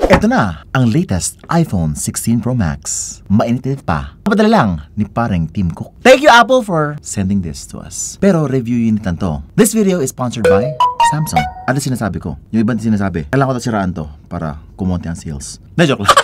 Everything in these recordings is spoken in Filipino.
Ito na, ang latest iPhone 16 Pro Max. Mainit pa. Kapadala lang ni pareng Tim Cook. Thank you Apple for sending this to us. Pero review unit to. This video is sponsored by Samsung. Ano sinasabi ko? Yung ibang sinasabi, kailangan ko ito siraan to para kumonti ang sales. Na-joke lang.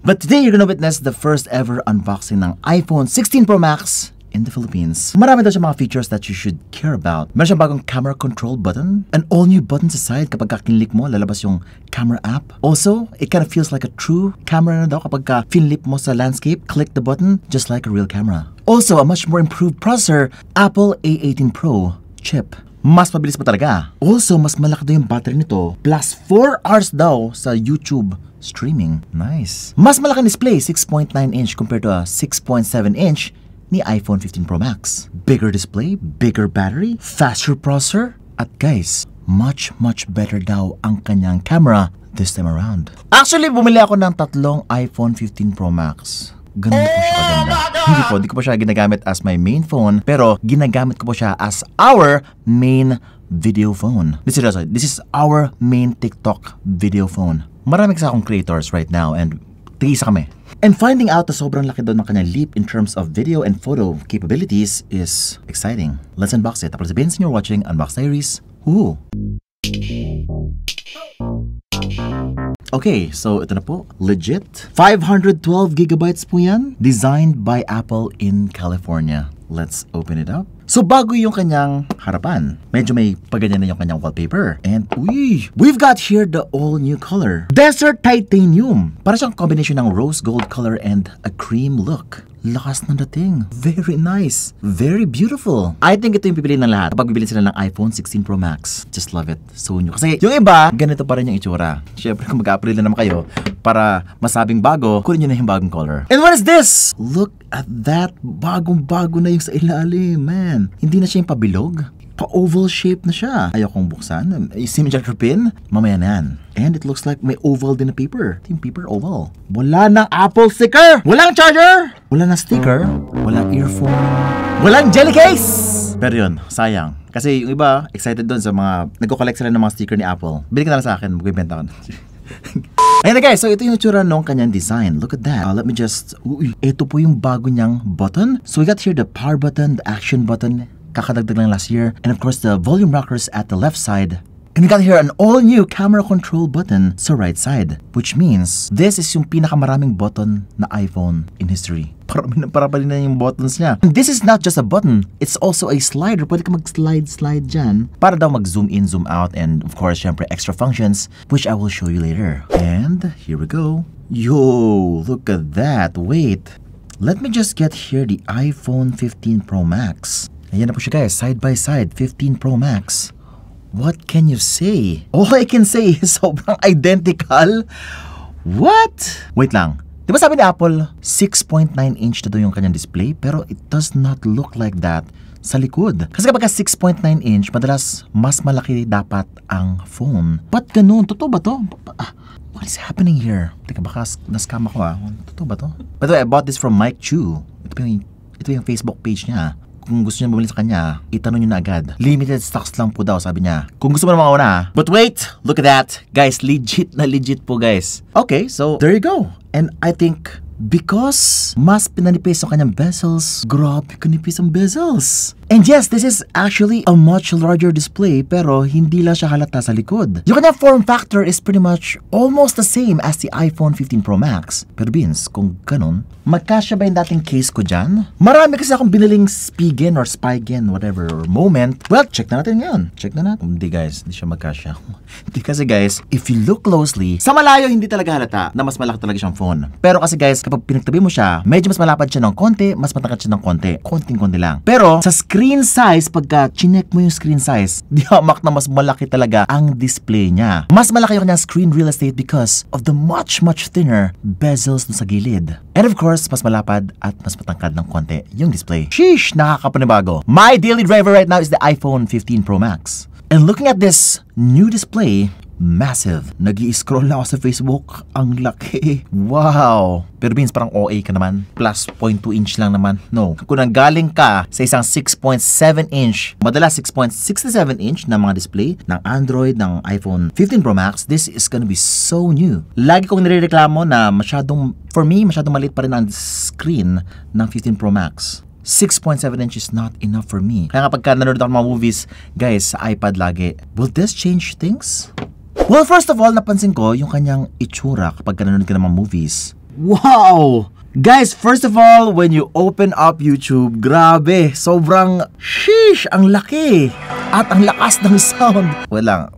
But today you're gonna witness the first ever unboxing ng iPhone 16 Pro Max in the Philippines. Marami daw siya mga features that you should care about. Meron siyang bagong camera control button. An all-new button sa side kapag kinlik mo, lalabas yung camera app. Also, it kind of feels like a true camera na daw kapag finlip mo sa landscape, click the button just like a real camera. Also, a much more improved processor, Apple A18 Pro chip. Mas mabilis pa talaga. Also, mas malaki daw yung battery nito. Plus 4 hours daw sa YouTube streaming. Nice. Mas malaki display, 6.9 inch compared to a 6.7 inch ni iPhone 15 Pro Max. Bigger display, bigger battery, faster processor, at guys, much better daw ang kanyang camera this time around. Actually, bumili ako ng tatlong iPhone 15 Pro Max. Ganun po siya kaganda. Hindi ko pa siya ginagamit as my main phone, pero ginagamit ko po siya as our main video phone. This is our main TikTok video phone. Marami kasi akong creators right now and tigisa kami. And finding out na sobrang laki daw ng kanyang leap in terms of video and photo capabilities is exciting. Let's unbox it. Tapos sabihin sa inyo watching Unbox Diaries. Ooh. Okay, so ito na po. Legit. 512 gigabytes po yan. Designed by Apple in California. Let's open it up. So bago yung kanyang harapan, medyo may paganyan na yung kanyang wallpaper. And we've got here the all-new color. Desert Titanium. Para siyang combination ng rose gold color and a cream look. Lakas ng dating. Very nice. Very beautiful. I think ito yung pipiliin ng lahat kapag bibili sila ng iPhone 16 Pro Max. Just love it. So new. Kasi yung iba, ganito pa rin yung itsura. Siyempre kung mag-upgrade na naman kayo para masabing bago, kunin nyo na yung bagong color. And what is this? Look at that. Bagong-bago na yung sa ilalim, man. Hindi na siya yung pabilog. Pa-oval shape na siya. Ayokong buksan. Symmetrical pin. Mamaya na yan. And it looks like may oval din na paper. Yung paper oval. Wala nang Apple sticker. Walang charger. Wala na sticker. Walang earphone. Walang jelly case. Pero yun, sayang. Kasi yung iba, excited doon sa mga nagko-collect sila ng mga sticker ni Apple. Bili ka na lang sa akin. Magbibenta ko na. Ayan na guys, so ito yung itsura nung kanyang design. Look at that. Let me just... ito po yung bago niyang button. So we got here the power button, the action button. Kakadagdag lang last year. And of course, the volume rockers at the left side. And we got here an all-new camera control button sa right side. Which means, this is yung pinakamaraming button na iPhone in history. Para pa rin na yung buttons niya. And this is not just a button. It's also a slider. Pwede ka mag-slide dyan. Para daw mag-zoom in, zoom out. And of course, syempre, extra functions. Which I will show you later. And here we go. Yo, look at that. Wait. Let me just get here the iPhone 15 Pro Max. Ayan na po siya guys, side by side, 15 Pro Max. What can you say? All I can say is sobrang identical. What? Wait lang. Di ba sabi ni Apple, 6.9 inch na daw yung kanyang display, pero it does not look like that sa likod. Kasi kapag 6.9 inch, madalas mas malaki dapat ang phone. Ba't ganun? Totoo ba to? What is happening here? Teka, baka na-scam ako Totoo ba to? By the way, I bought this from Mike Chu. Ito yung Facebook page niya. Kung gusto niyo bumili sa kanya, itanong niyo na agad. Limited stocks lang po daw, sabi niya. Kung gusto mo na mauna. But wait, look at that. Guys, legit na legit po guys. Okay, so there you go. And I think because mas pinanipis ang kanyang bezels, grabe kanipis ang bezels. And yes, this is actually a much larger display pero hindi lang siya halata sa likod. Yung kanyang form factor is pretty much almost the same as the iPhone 15 Pro Max. Pero Vince, kung ganun, magkasya ba yung dating case ko dyan? Marami kasi akong biniling Spigen or Spigen, whatever, or Moment. Well, check na natin ngayon. Check na natin. Hindi guys, hindi siya magkasya. Hindi kasi guys, if you look closely, sa malayo hindi talaga halata na mas malaki talaga siyang phone. Pero kasi guys, kapag pinagtabi mo siya, medyo mas malapad siya ng konti, mas matangkad siya ng konti. Konting-konti lang. Pero sa screen size, pagka chinek mo yung screen size, di hamak na mas malaki talaga ang display niya. Mas malaki yung kanyang screen real estate because of the much thinner bezels sa gilid. And of course, mas malapad at mas matangkad ng konti yung display. Sheesh, nakakapanibago. My daily driver right now is the iPhone 15 Pro Max. And looking at this new display, massive. Nag-i-scroll na ako sa Facebook. Ang laki. Wow. Pero Vince, parang OA ka naman. Plus 0.2 inch lang naman. No. Kung nanggaling ka sa isang 6.7 inch, madalas 6.67 inch na mga display ng Android, ng iPhone 15 Pro Max, this is gonna be so new. Lagi kong nirereklamo na for me, masyadong maliit pa rin ang screen ng 15 Pro Max. 6.7 inch is not enough for me. Kaya kapag nanonood ako ng mga movies, guys, sa iPad lagi, will this change things? Well, first of all, napansin ko yung kanyang itsura kapag nanonood ka ng mga movies. Wow! Guys, first of all, when you open up YouTube, grabe, sobrang sheesh, ang laki. At ang lakas ng sound. Wait lang,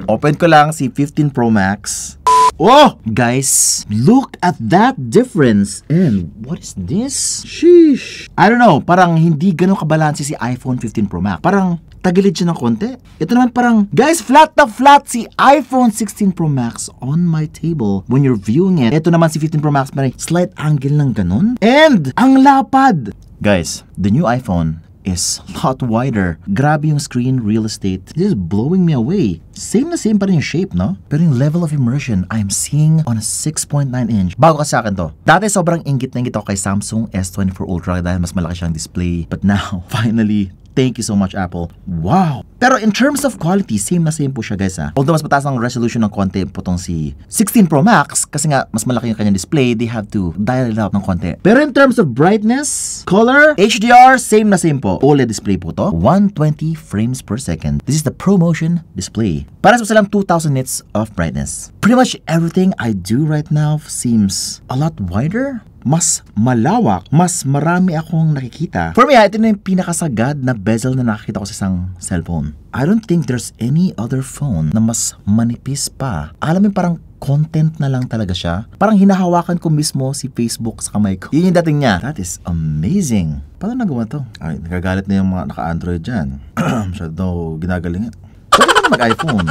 open ko lang si 15 Pro Max. Oh! Guys, look at that difference. And what is this? Sheesh. I don't know, parang hindi ganun kabalanse si iPhone 15 Pro Max. Parang tagilid siya ng konti. Ito naman parang, guys, flat na flat si iPhone 16 Pro Max on my table when you're viewing it. Ito naman si 15 Pro Max, may slight angle ng ganun. And ang lapad. Guys, the new iPhone is a lot wider. Grabe yung screen real estate. This is blowing me away. Same na same pa rin yung shape, no? Pero yung level of immersion I'm seeing on a 6.9 inch. Bago kasi sa akin to. Dati sobrang inggit na inggit ako kay Samsung S24 Ultra dahil mas malaki siyang display. But now, finally, thank you so much, Apple. Wow! Pero in terms of quality, same na same po siya, guys, ha? Although mas mataas ang resolution ng konti po tong si 16 Pro Max, kasi nga mas malaki yung kanyang display, they have to dial it up ng konti. Pero in terms of brightness, color, HDR, same na same po. OLED display po to. 120 frames per second. This is the ProMotion display. Para sa silang 2,000 nits of brightness. Pretty much everything I do right now seems a lot wider. Mas malawak, mas marami akong nakikita. For me, ito na yung pinakasagad na bezel na nakikita ko sa isang cellphone. I don't think there's any other phone na mas manipis pa. Alam mo, parang content na lang talaga siya. Parang hinahawakan ko mismo si Facebook sa kamay ko. Yun yung dating niya. That is amazing. Paano nagawa to? Ay, nagagalit na yung mga naka-Android dyan. Masyado ginagalingan. Pwede ka na mag-iPhone.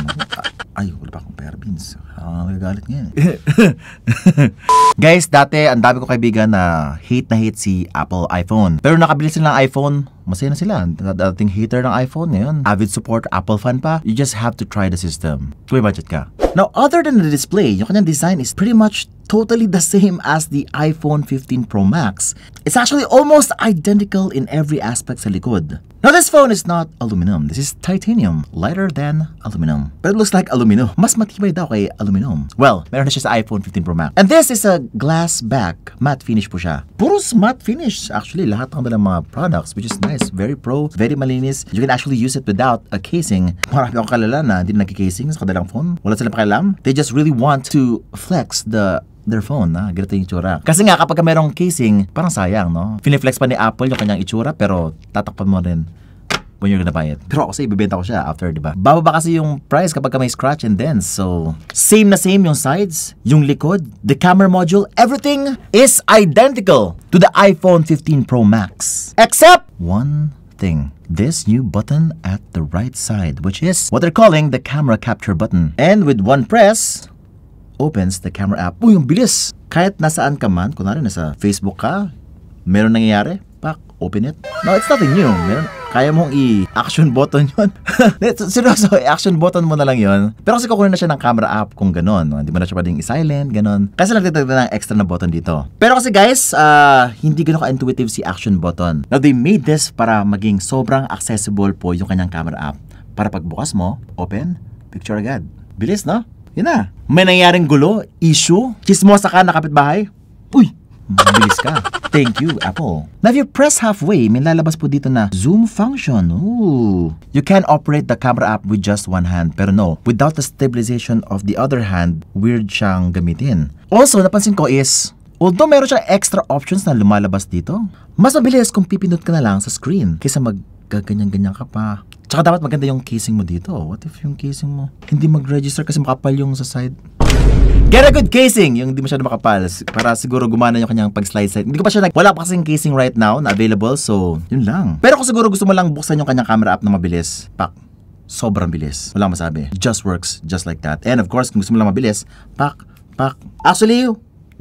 Ay, wala pa akong pera, Beans. Nagagalit nga. Guys, dati ang dami ko kaibigan na hate si Apple iPhone. Pero nakabili sila ng iPhone, masaya na sila. Dating hater ng iPhone ngayon. Avid support, Apple fan pa. You just have to try the system. Kung may budget ka. Now, other than the display, yung kanyang design is pretty much totally the same as the iPhone 15 Pro Max. It's actually almost identical in every aspect sa likod. Now, this phone is not aluminum. This is titanium, lighter than aluminum. But it looks like aluminum. Mas matibay daw kay aluminum. Well, meron na siya sa iPhone 15 Pro Max. And this is a glass back. Matte finish po siya. Puros matte finish. Actually, lahat ng mga products, which is nice. Very pro, very malinis. You can actually use it without a casing. Marami akong kalala na hindi nagki-casing sa kadalang phone. Wala silang pakialam. They just really want to flex their phone, ganito yung itsura. Kasi nga, kapag merong casing, parang sayang, no? Finiflex pa ni Apple yung kanyang itsura, pero tatakpan mo rin when you're gonna buy it. Pero kasi ibibenta ko siya after, di ba? Bababa kasi yung price kapag may scratch and dents. So, same na same yung sides, yung likod, the camera module, everything is identical to the iPhone 15 Pro Max. Except one thing. This new button at the right side, which is what they're calling the camera capture button. And with one press, opens the camera app. Uy, yung bilis! Kahit nasaan ka man, kunwari nasa Facebook ka, meron nangyayari, pak, open it. No, it's nothing new. Kaya mong i-action button yun. Seryoso, i-action button mo na lang yun. Pero kasi kukunin na siya ng camera app kung ganon. Hindi mo na siya pwedeng i-silent, ganon. Kasi nagtitagda ng extra na button dito. Pero kasi guys, hindi ganon ka-intuitive si action button. Now, they made this para maging sobrang accessible po yung kanyang camera app. Para pagbukas mo, open, picture agad. Bilis, no? Yun na. May nangyaring gulo, issue, chismosa ka na kapitbahay. Uy, mabilis ka. Thank you, Apple. Now, if you press halfway, may lalabas po dito na zoom function. Ooh. You can operate the camera app with just one hand. Pero no, without the stabilization of the other hand, weird siyang gamitin. Also, napansin ko is, although meron siyang extra options na lumalabas dito, mas mabilis kung pipindot ka na lang sa screen kaysa ganyan-ganyan ka pa. Tsaka dapat maganda yung casing mo dito. What if yung casing mo hindi mag-register kasi makapal yung sa side? Get a good casing! Yung hindi masyado makapal. Para siguro gumana yung kanyang pag-slide side. Hindi ko pa siya wala pa kasing casing right now na available. So, yun lang. Pero kung siguro gusto mo lang buksan yung kanyang camera app na mabilis, pak, sobrang bilis. Wala masabi. It just works just like that. And of course, kung gusto mo lang mabilis, pak. Actually,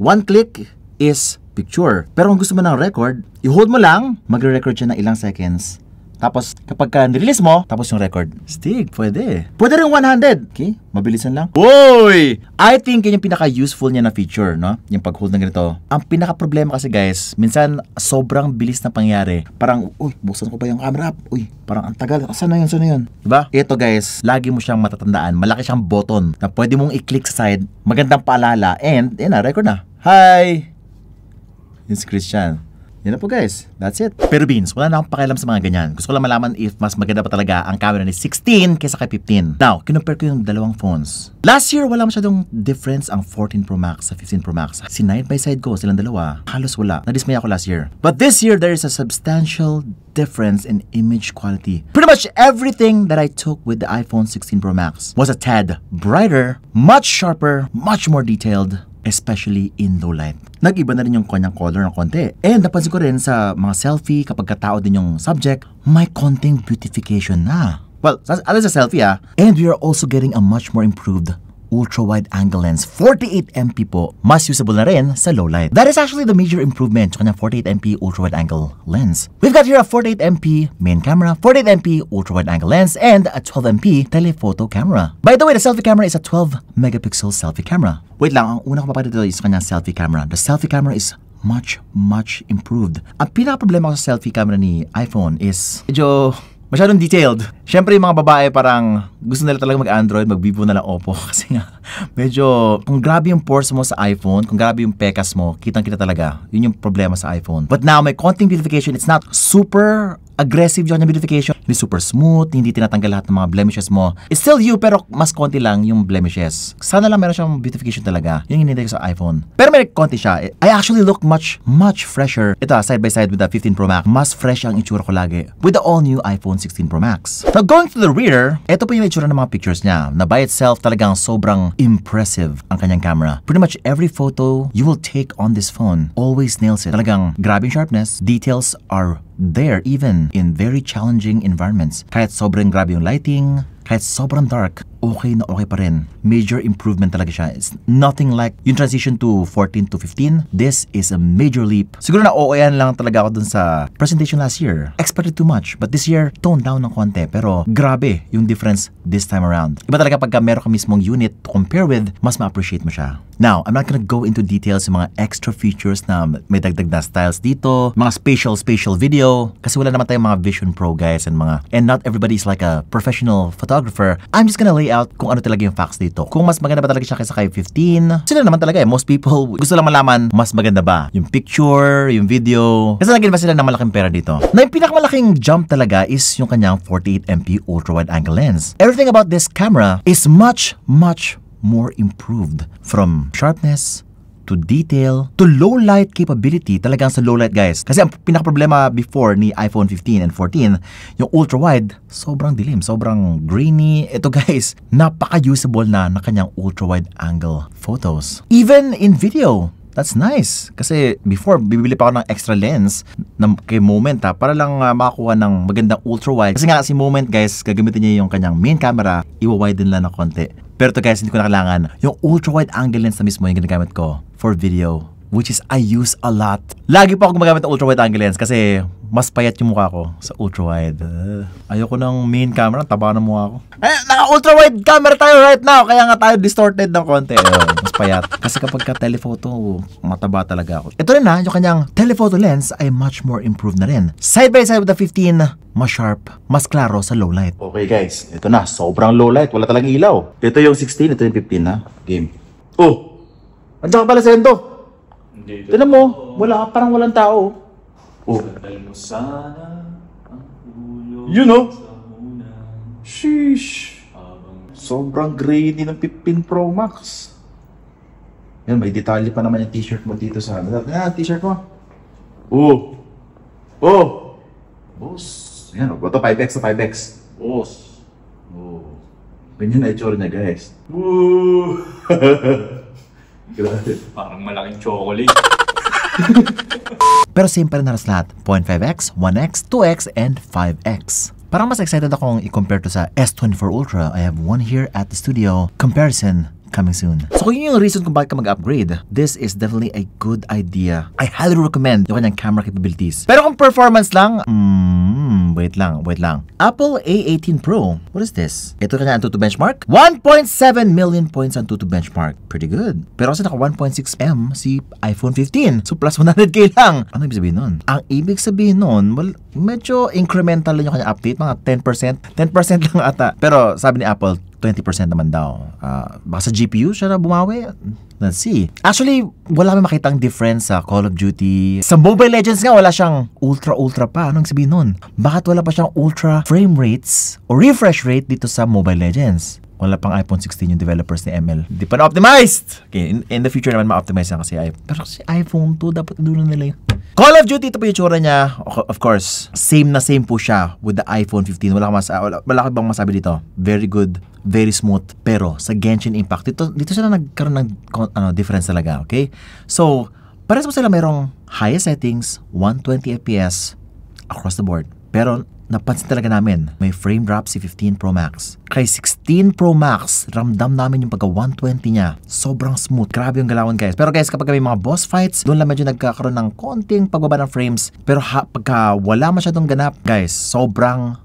one click is picture. Pero kung gusto mo ng record, i-hold mo lang, magre-record siya ng ilang seconds. Tapos, kapag nirelease mo, tapos yung record. Stig, pwede. Pwede rin 100. Okay, mabilisan lang. Uy! I think yun yung pinaka-useful niya na feature, no? Yung pag-hold ng ganito. Ang pinaka-problema kasi guys, minsan sobrang bilis na pangyari. Parang, uy, buksan ko pa yung camera. Uy, parang ang tagal. Saan na yun? Diba? Ito guys, lagi mo siyang matatandaan. Malaki siyang button na pwede mong i-click sa side. Magandang paalala. And, yun na, record na. Hi! It's Christian. Yan na po guys. That's it. Pero Beans, wala na akong pakialam sa mga ganyan. Gusto ko lang malaman if mas maganda pa talaga ang camera ni 16 kaysa kay 15. Now, kinumpare ko yung dalawang phones. Last year, wala masyadong difference ang 14 Pro Max sa 15 Pro Max. Side by side ko, silang dalawa. Halos wala. Nadismay ako last year. But this year, there is a substantial difference in image quality. Pretty much everything that I took with the iPhone 16 Pro Max was a tad brighter, much sharper, much more detailed, especially in low light. Nag-iba na rin yung kanyang color ng konti. And napansin ko rin sa mga selfie, kapag katao din yung subject, may konting beautification na. Well, alas sa selfie And we are also getting a much more improved ultra-wide angle lens. 48MP po, mas usable na rin sa low light. That is actually the major improvement sa kanyang 48MP ultra-wide angle lens. We've got here a 48MP main camera, 48MP ultra-wide angle lens, and a 12MP telephoto camera. By the way, the selfie camera is a 12-megapixel selfie camera. Wait lang, ang una ko papakita dito is kanyang selfie camera. The selfie camera is much improved. Ang pinaka-problema ko sa selfie camera ni iPhone is medyo masyadong detailed. Siyempre yung mga babae parang gusto nila talaga mag-Android, mag-Vivo na lang Oppo. Kasi nga, medyo kung grabe yung pores mo sa iPhone, kung grabe yung pekas mo, kitang-kita talaga. Yun yung problema sa iPhone. But now, may konting beautification. It's not super aggressive yung beautification. Hindi super smooth, hindi tinatanggal lahat ng mga blemishes mo. It's still you, pero mas konti lang yung blemishes. Sana lang meron siyang beautification talaga. Yung hinintay ko sa iPhone. Pero may konti siya. I actually look much fresher. Ito, side by side with the 15 Pro Max. Mas fresh ang itsura ko lagi with the all-new iPhone 16 Pro Max. Now, going to the rear, ito po yung itsura ng mga pictures niya. Na by itself, talagang sobrang impressive ang kanyang camera. Pretty much every photo you will take on this phone always nails it. Talagang grabe yung sharpness. Details are there even in very challenging environments. Kahit sobrang grabe yung lighting, kahit sobrang dark, okay na okay pa rin. Major improvement talaga siya. It's nothing like yung transition to 14 to 15. This is a major leap. Siguro na OOyan lang talaga ako dun sa presentation last year. Expected too much. But this year, toned down ng konti. Pero grabe yung difference this time around. Iba talaga pagka meron ka mismong unit to compare with, mas ma-appreciate mo siya. Now, I'm not gonna go into details yung mga extra features na may dagdag na styles dito, mga spatial video, kasi wala naman tayong mga Vision Pro guys and not everybody is like a professional photographer. I'm just gonna lay out kung ano talaga yung facts dito. Kung mas maganda ba talaga siya kaysa kay 15, sila naman talaga Most people gusto lang malaman mas maganda ba yung picture, yung video. Kasi naging ba sila ng malaking pera dito? Na yung pinakamalaking jump talaga is yung kanyang 48MP ultra-wide angle lens. Everything about this camera is much more improved, from sharpness to detail to low light capability. Talagang sa low light guys, kasi ang pinaka-problema before ni iPhone 15 and 14, yung ultra wide sobrang dilim, sobrang grainy. Ito guys, napaka-usable na kanyang ultra wide angle photos, even in video. That's nice. Kasi before, bibili pa ako ng extra lens kay Moment para lang makakuha ng magandang ultra-wide. Kasi nga si Moment guys, gagamitin niya yung kanyang main camera, iwa-widen lang na konti. Pero to guys, hindi ko na kailangan. Yung ultra-wide angle lens na mismo yung ginagamit ko for video, which is I use a lot. Lagi po ako gumagamit ng ultra-wide angle lens kasi mas payat yung mukha ko sa ultra-wide. Ayoko ng main camera, taba ng mukha ko. Naka-ultra-wide camera tayo right now, kaya nga tayo distorted ng konti. Mas payat. Kasi kapag ka telephoto, mataba talaga ako. Ito rin yung kanyang telephoto lens ay much more improved na rin. Side by side with the 15, mas sharp, mas klaro sa low light. Okay guys, ito na, sobrang low light, wala talagang ilaw. Ito yung 16, ito yung 15 game. Oh! Andiyan ka pala, Sendo. Tignan mo, parang walang tao. Oh. You know? Sheesh. Sobrang grainy ng 15 Pro Max. Yan, may detalye pa naman yung t-shirt mo dito sa t-shirt mo. Oh. Boss. Yan, ito 5X to 5X. Boss. Oh. Ganyan na itsura niya, guys. Woo! Grabe. Parang malaking chocolate. Pero same pa rin halos lahat. 0.5X, 1X, 2X, and 5X. Parang mas excited akong i-compare to sa S24 Ultra. I have one here at the studio. Comparison coming soon. So kung yun yung reason kung bakit ka mag-upgrade, this is definitely a good idea. I highly recommend yung kanyang camera capabilities. Pero kung performance lang, Wait lang. Apple A18 Pro. What is this? Ito kanya Antutu benchmark. 1.7 million points Antutu benchmark. Pretty good. Pero kasi naka 1.6M si iPhone 15. So plus 100k lang. Ano ibig sabihin nun? Ang ibig sabihin nun, well, medyo incremental lang yung kanya update. Mga 10%. 10% lang ata. Pero sabi ni Apple, 20% naman daw. Baka sa GPU siya na bumawi. Let's see. Actually, wala kami makitang difference sa Call of Duty. Sa Mobile Legends nga, wala siyang ultra pa. Anong sabihin nun? Bakit wala pa siyang ultra frame rates o refresh rate dito sa Mobile Legends? Wala pang iPhone 16 yung developers ni ML. Hindi pa na-optimized! Okay, in the future naman ma-optimize na kasi iPhone. Pero kasi iPhone 2, dapat doon nila yun. Call of Duty, ito po yung tsura niya. Of course, same na same po siya with the iPhone 15. Wala ka bang masabi dito? Very good, very smooth. Pero sa Genshin Impact, dito sila nagkaroon ng difference talaga, okay? So, parehas po sila mayroong highest settings, 120 FPS across the board. Pero napansin talaga namin, may frame drop si 15 Pro Max. Kay 16 Pro Max, ramdam namin yung pagka 120 niya. Sobrang smooth. Grabe yung galawan guys. Pero guys, kapag may mga boss fights, doon lang medyo nagkakaroon ng konting pagbaba ng frames. Pero pagka wala masyadong ganap, guys, sobrang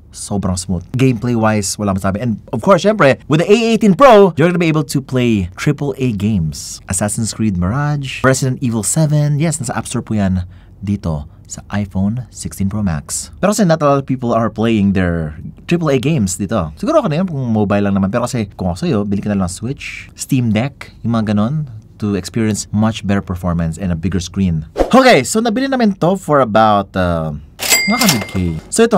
smooth. Gameplay-wise, wala masabi. And of course, syempre, with the A18 Pro, you're gonna be able to play AAA games. Assassin's Creed Mirage, Resident Evil 7. Yes, nasa App Store po yan dito sa iPhone 16 Pro Max. Pero kasi not a lot of people are playing their AAA games dito. Siguro ako na yun kung mobile lang naman. Pero kasi kung ako sa'yo, bili ka na lang Switch, Steam Deck, yung mga ganon, to experience much better performance and a bigger screen. Okay, so nabili namin to for about mga 100k. So ito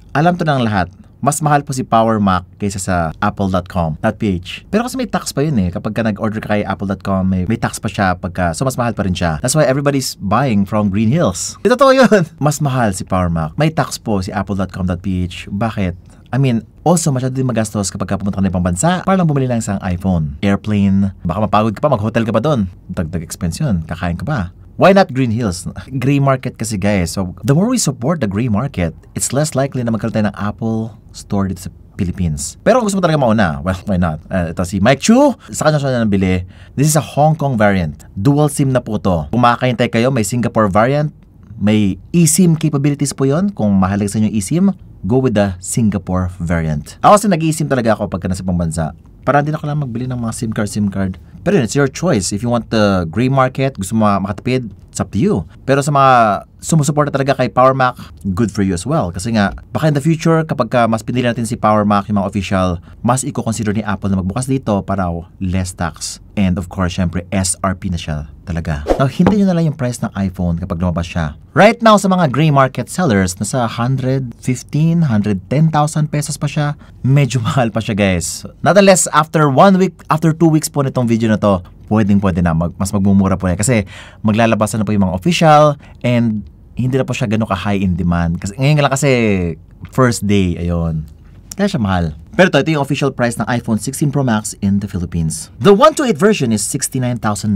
alam to ng lahat. Mas mahal po si Power Mac kaysa sa apple.com.ph. Pero kasi may tax pa yun kapag ka nag-order ka kay apple.com, may tax pa siya so mas mahal pa rin siya. That's why everybody's buying from Green Hills. Ito to yun. Mas mahal si Power Mac. May tax po si apple.com.ph. Bakit? I mean, also masyado din magastos kapag pumunta ka na ibang bansa para lang bumili lang isang iPhone. Airplane, baka mapagod ka pa, mag-hotel ka pa doon. Dagdag expense yun. Kakain ka pa. Why not Green Hills? Gray market kasi guys. So, the more we support the gray market, it's less likely na magkaroon tayo ng Apple store dito sa Philippines. Pero kung gusto mo talaga mauna, well, why not? Ito si Mike Chu, sa kanya siya nabili. This is a Hong Kong variant. Dual SIM na po to. Kung makakahintay kayo, may Singapore variant, may eSIM capabilities po yon. Kung mahalaga sa inyo eSIM, go with the Singapore variant. Ako kasi nag-eSIM talaga ako pagka nasa pambansa. Para hindi na ko lang magbili ng mga SIM card. Pero yun, it's your choice. If you want the gray market, gusto mo makatipid, it's up to you. Pero sa mga sumusuporta talaga kay Power Mac, good for you as well. Kasi nga, baka in the future, kapag mas pinili natin si Power Mac, yung mga official, mas i-consider ni Apple na magbukas dito para less tax. And of course, syempre, SRP na siya talaga. Now, hintayin nyo na lang yung price ng iPhone kapag lumabas siya. Right now, sa mga gray market sellers, nasa 115,000, 110,000 pesos pa siya. Medyo mahal pa siya, guys. Nonetheless, after 1 week, after 2 weeks po nitong video na to, pwede na. Mas magmumura po na. Kasi maglalabasan na po yung mga official and hindi na po siya gano'n ka-high in demand. Kasi ngayon lang kasi first day, ayun. Kaya siya mahal. Pero ito yung official price ng iPhone 16 Pro Max in the Philippines. The 128 version is 69,990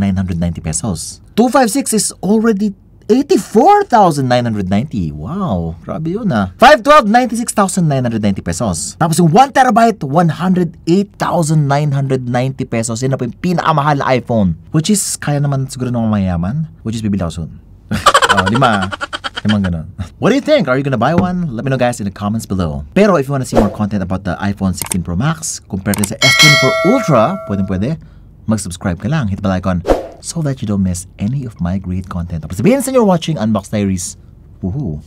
pesos. 256 is already 84,990. Wow, grabe yun 512, 96,990 pesos. Tapos yung 1 terabyte, 108,990 pesos. Yun na po yung pinakamahal na iPhone. Which is, kaya naman siguro ng mayaman. Which is, bibili ako soon. Limang ganon. What do you think? Are you gonna buy one? Let me know guys in the comments below. Pero if you wanna see more content about the iPhone 16 Pro Max compared to sa S24 Ultra, pwede, mag-subscribe ka lang. Hit the bell icon so that you don't miss any of my great content. Tapos sabihin sa inyo watching Unbox Diaries. Woohoo!